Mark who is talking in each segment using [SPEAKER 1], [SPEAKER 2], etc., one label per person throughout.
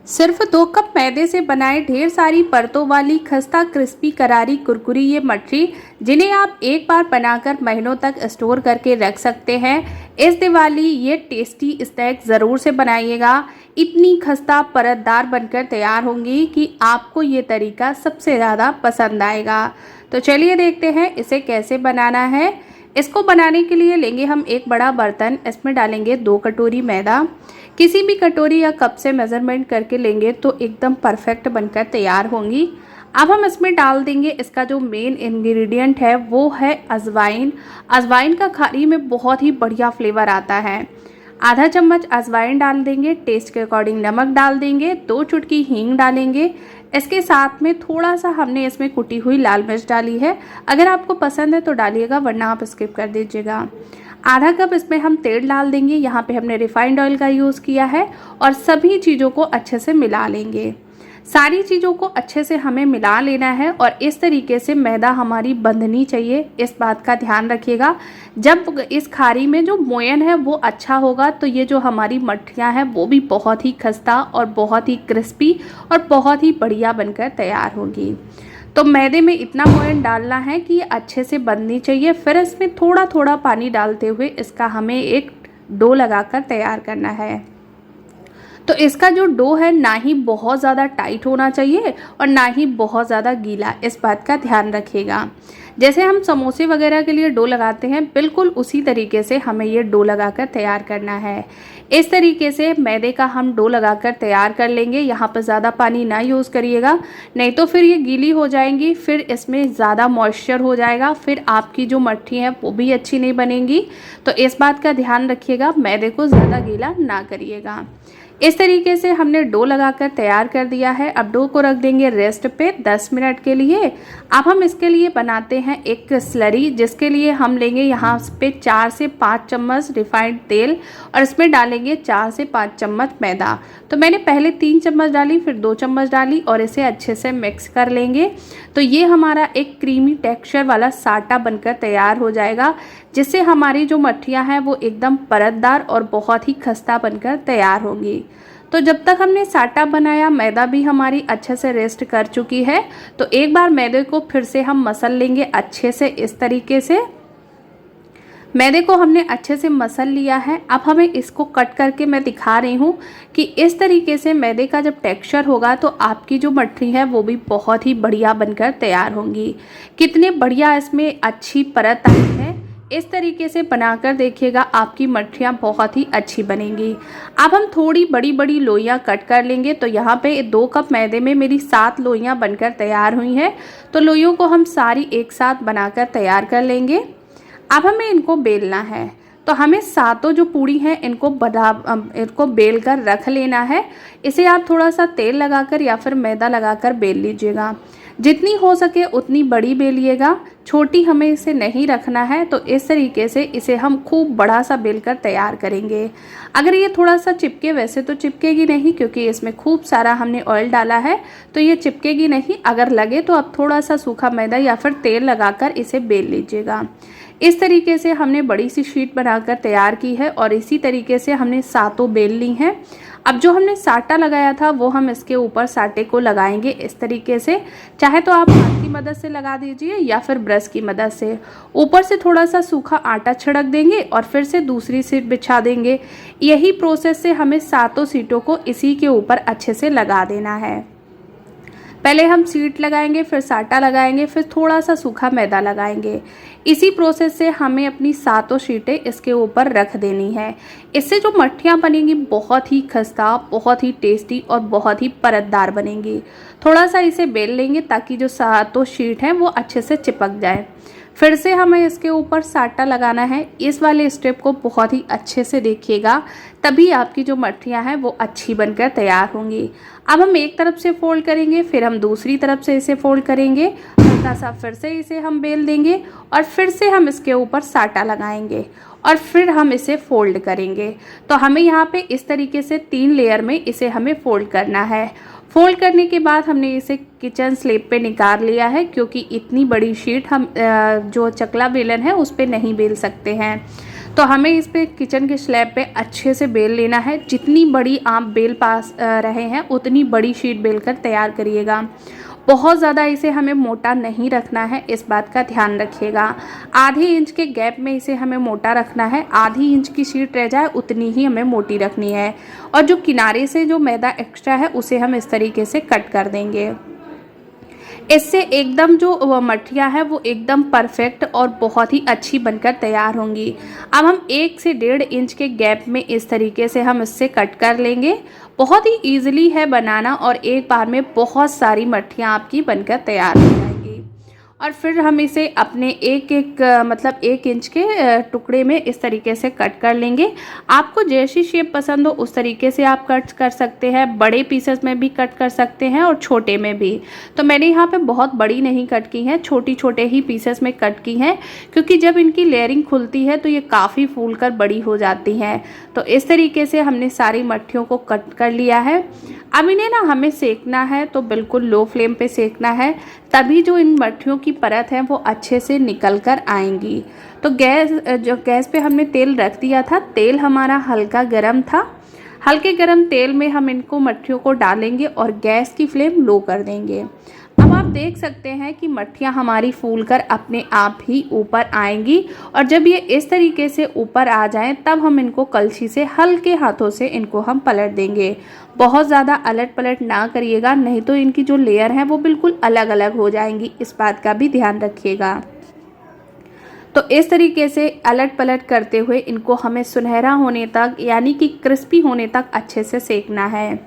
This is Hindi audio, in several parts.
[SPEAKER 1] सिर्फ 2 कप मैदे से बनाए ढेर सारी परतों वाली खस्ता क्रिस्पी करारी कुरकुरी ये मठरी, जिन्हें आप एक बार बनाकर महीनों तक स्टोर करके रख सकते हैं। इस दिवाली ये टेस्टी स्नैक ज़रूर से बनाइएगा। इतनी खस्ता परतदार बनकर तैयार होंगी कि आपको ये तरीका सबसे ज़्यादा पसंद आएगा। तो चलिए देखते हैं इसे कैसे बनाना है। इसको बनाने के लिए लेंगे हम एक बड़ा बर्तन, इसमें डालेंगे 2 कटोरी मैदा। किसी भी कटोरी या कप से मेज़रमेंट करके लेंगे तो एकदम परफेक्ट बनकर तैयार होंगी। अब हम इसमें डाल देंगे इसका जो मेन इंग्रेडिएंट है वो है अजवाइन। अजवाइन का खारी में बहुत ही बढ़िया फ्लेवर आता है। आधा चम्मच अजवाइन डाल देंगे, टेस्ट के अकॉर्डिंग नमक डाल देंगे, 2 चुटकी हींग डालेंगे। इसके साथ में थोड़ा सा हमने इसमें कुटी हुई लाल मिर्च डाली है। अगर आपको पसंद है तो डालिएगा, वरना आप स्किप कर दीजिएगा। आधा कप इसमें हम तेल डाल देंगे। यहाँ पे हमने रिफाइंड ऑयल का यूज़ किया है और सभी चीज़ों को अच्छे से मिला लेंगे। सारी चीज़ों को अच्छे से हमें मिला लेना है और इस तरीके से मैदा हमारी बंधनी चाहिए, इस बात का ध्यान रखिएगा। जब इस खारी में जो मोयन है वो अच्छा होगा तो ये जो हमारी मठरियाँ हैं वो भी बहुत ही खस्ता और बहुत ही क्रिस्पी और बहुत ही बढ़िया बनकर तैयार होगी। तो मैदे में इतना मोयन डालना है कि ये अच्छे से बननी चाहिए। फिर इसमें थोड़ा थोड़ा पानी डालते हुए इसका हमें एक डो लगाकर तैयार करना है। तो इसका जो डो है ना ही बहुत ज़्यादा टाइट होना चाहिए और ना ही बहुत ज़्यादा गीला, इस बात का ध्यान रखिएगा। जैसे हम समोसे वगैरह के लिए डो लगाते हैं, बिल्कुल उसी तरीके से हमें ये डो लगाकर तैयार करना है। इस तरीके से मैदे का हम डो लगाकर तैयार कर लेंगे। यहाँ पर ज़्यादा पानी ना यूज़ करिएगा, नहीं तो फिर ये गीली हो जाएंगी, फिर इसमें ज़्यादा मॉइस्चर हो जाएगा, फिर आपकी जो मट्ठी है वो भी अच्छी नहीं बनेगी। तो इस बात का ध्यान रखिएगा, मैदे को ज़्यादा गीला ना करिएगा। इस तरीके से हमने डो लगाकर तैयार कर दिया है। अब डो को रख देंगे रेस्ट पे 10 मिनट के लिए। अब हम इसके लिए बनाते हैं एक स्लरी, जिसके लिए हम लेंगे यहाँ पे 4 से 5 चम्मच रिफाइंड तेल और इसमें डालेंगे 4 से 5 चम्मच मैदा। तो मैंने पहले 3 चम्मच डाली, फिर 2 चम्मच डाली और इसे अच्छे से मिक्स कर लेंगे। तो ये हमारा एक क्रीमी टेक्सचर वाला साटा बनकर तैयार हो जाएगा, जिससे हमारी जो मठरियाँ हैं वो एकदम परतदार और बहुत ही खस्ता बनकर तैयार होंगी। तो जब तक हमने साटा बनाया, मैदा भी हमारी अच्छे से रेस्ट कर चुकी है। तो एक बार मैदे को फिर से हम मसल लेंगे अच्छे से। इस तरीके से मैदे को हमने अच्छे से मसल लिया है। अब हमें इसको कट करके मैं दिखा रही हूँ कि इस तरीके से मैदे का जब टेक्सचर होगा तो आपकी जो मठरी है वो भी बहुत ही बढ़िया बनकर तैयार होंगी। कितने बढ़िया इसमें अच्छी परत आई है। इस तरीके से बनाकर देखिएगा, आपकी मठरियाँ बहुत ही अच्छी बनेंगी। अब हम थोड़ी बड़ी बड़ी लोइयाँ कट कर लेंगे। तो यहाँ पे 2 कप मैदे में मेरी 7 लोइयाँ बनकर तैयार हुई हैं। तो लोइयों को हम सारी एक साथ बनाकर तैयार कर लेंगे। अब हमें इनको बेलना है। तो हमें सातों जो पूड़ी हैं इनको बेल कर रख लेना है। इसे आप थोड़ा सा तेल लगाकर या फिर मैदा लगाकर बेल लीजिएगा। जितनी हो सके उतनी बड़ी बेलिएगा, छोटी हमें इसे नहीं रखना है। तो इस तरीके से इसे हम खूब बड़ा सा बेलकर तैयार करेंगे। अगर ये थोड़ा सा चिपके, वैसे तो चिपकेगी नहीं क्योंकि इसमें खूब सारा हमने ऑयल डाला है, तो ये चिपकेगी नहीं। अगर लगे तो आप थोड़ा सा सूखा मैदा या फिर तेल लगाकर इसे बेल लीजिएगा। इस तरीके से हमने बड़ी सी शीट बनाकर तैयार की है और इसी तरीके से हमने सातों बेल ली हैं। अब जो हमने साटा लगाया था वो हम इसके ऊपर साटे को लगाएंगे इस तरीके से। चाहे तो आप हाथ की मदद से लगा दीजिए या फिर ब्रश की मदद से। ऊपर से थोड़ा सा सूखा आटा छिड़क देंगे और फिर से दूसरी शीट बिछा देंगे। यही प्रोसेस से हमें सातों शीटों को इसी के ऊपर अच्छे से लगा देना है। पहले हम शीट लगाएंगे, फिर साटा लगाएंगे, फिर थोड़ा सा सूखा मैदा लगाएंगे। इसी प्रोसेस से हमें अपनी सातों शीटें इसके ऊपर रख देनी है। इससे जो मठरियाँ बनेंगी बहुत ही खस्ता, बहुत ही टेस्टी और बहुत ही परतदार बनेंगी। थोड़ा सा इसे बेल लेंगे ताकि जो सातों शीट हैं वो अच्छे से चिपक जाए। फिर से हमें इसके ऊपर साटा लगाना है। इस वाले स्टेप को बहुत ही अच्छे से देखिएगा, तभी आपकी जो मठरियाँ हैं वो अच्छी बनकर तैयार होंगी। अब हम एक तरफ से फोल्ड करेंगे, फिर हम दूसरी तरफ से इसे फोल्ड करेंगे, हल्का सा फिर से इसे हम बेल देंगे और फिर से हम इसके ऊपर साटा लगाएंगे और फिर हम इसे फोल्ड करेंगे। तो हमें यहाँ पे इस तरीके से 3 लेयर में इसे हमें फोल्ड करना है। फोल्ड करने के बाद हमने इसे किचन स्लैब पे निकाल लिया है, क्योंकि इतनी बड़ी शीट हम जो चकला बेलन है उस पर नहीं बेल सकते हैं। तो हमें इस पे किचन के स्लैब पे अच्छे से बेल लेना है। जितनी बड़ी आप बेल पास रहे हैं उतनी बड़ी शीट बेल कर तैयार करिएगा। बहुत ज़्यादा इसे हमें मोटा नहीं रखना है, इस बात का ध्यान रखिएगा। आधे इंच के गैप में इसे हमें मोटा रखना है। आधी इंच की शीट रह जाए उतनी ही हमें मोटी रखनी है। और जो किनारे से जो मैदा एक्स्ट्रा है उसे हम इस तरीके से कट कर देंगे। इससे एकदम जो मठिया है वो एकदम परफेक्ट और बहुत ही अच्छी बनकर तैयार होंगी। अब हम 1 से 1.5 इंच के गैप में इस तरीके से हम इससे कट कर लेंगे। बहुत ही ईजिली है बनाना और एक बार में बहुत सारी मठियाँ आपकी बनकर तैयार हो जाएंगी। और फिर हम इसे अपने मतलब 1 इंच के टुकड़े में इस तरीके से कट कर लेंगे। आपको जैसी शेप पसंद हो उस तरीके से आप कट कर सकते हैं। बड़े पीसेस में भी कट कर सकते हैं और छोटे में भी। तो मैंने यहाँ पे बहुत बड़ी नहीं कट की हैं, छोटी छोटे ही पीसेस में कट की हैं, क्योंकि जब इनकी लेयरिंग खुलती है तो ये काफ़ी फूल कर बड़ी हो जाती हैं। तो इस तरीके से हमने सारी मट्ठियों को कट कर लिया है। अब इन्हें ना हमें सेकना है, तो बिल्कुल लो फ्लेम पे सेकना है, तभी जो इन मट्ठियों की परत है वो अच्छे से निकल कर आएंगी। तो गैस पे हमने तेल रख दिया था। तेल हमारा हल्का गरम था। हल्के गरम तेल में हम इनको मट्ठियों को डालेंगे और गैस की फ्लेम लो कर देंगे। अब आप देख सकते हैं कि मट्ठियाँ हमारी फूलकर अपने आप ही ऊपर आएंगी। और जब ये इस तरीके से ऊपर आ जाएं तब हम इनको कलछी से हल्के हाथों से इनको हम पलट देंगे। बहुत ज़्यादा अलट पलट ना करिएगा, नहीं तो इनकी जो लेयर है वो बिल्कुल अलग अलग हो जाएंगी। इस बात का भी ध्यान रखिएगा। तो इस तरीके से अलट पलट करते हुए इनको हमें सुनहरा होने तक, यानी कि क्रिस्पी होने तक अच्छे से सेकना है।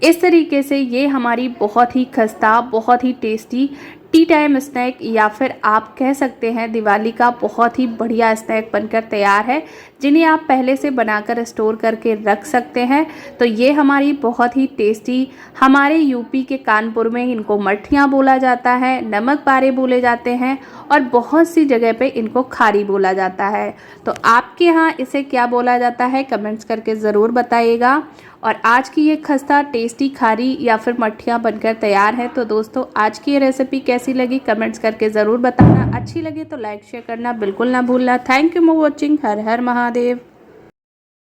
[SPEAKER 1] इस तरीके से ये हमारी बहुत ही खस्ता, बहुत ही टेस्टी टी टाइम स्नैक, या फिर आप कह सकते हैं दिवाली का बहुत ही बढ़िया स्नैक बनकर तैयार है, जिन्हें आप पहले से बनाकर स्टोर करके रख सकते हैं। तो ये हमारी बहुत ही टेस्टी, हमारे यूपी के कानपुर में इनको मट्ठियाँ बोला जाता है, नमक पारे बोले जाते हैं, और बहुत सी जगह पे इनको खारी बोला जाता है। तो आपके यहाँ इसे क्या बोला जाता है कमेंट्स करके ज़रूर बताइएगा। और आज की ये खस्ता टेस्टी खारी या फिर मट्ठियाँ बनकर तैयार है। तो दोस्तों आज की ये रेसिपी कैसी लगी कमेंट्स करके ज़रूर बताना। अच्छी लगे तो लाइक शेयर करना बिल्कुल ना भूलना। Thank you for watching. Her her Mahadev.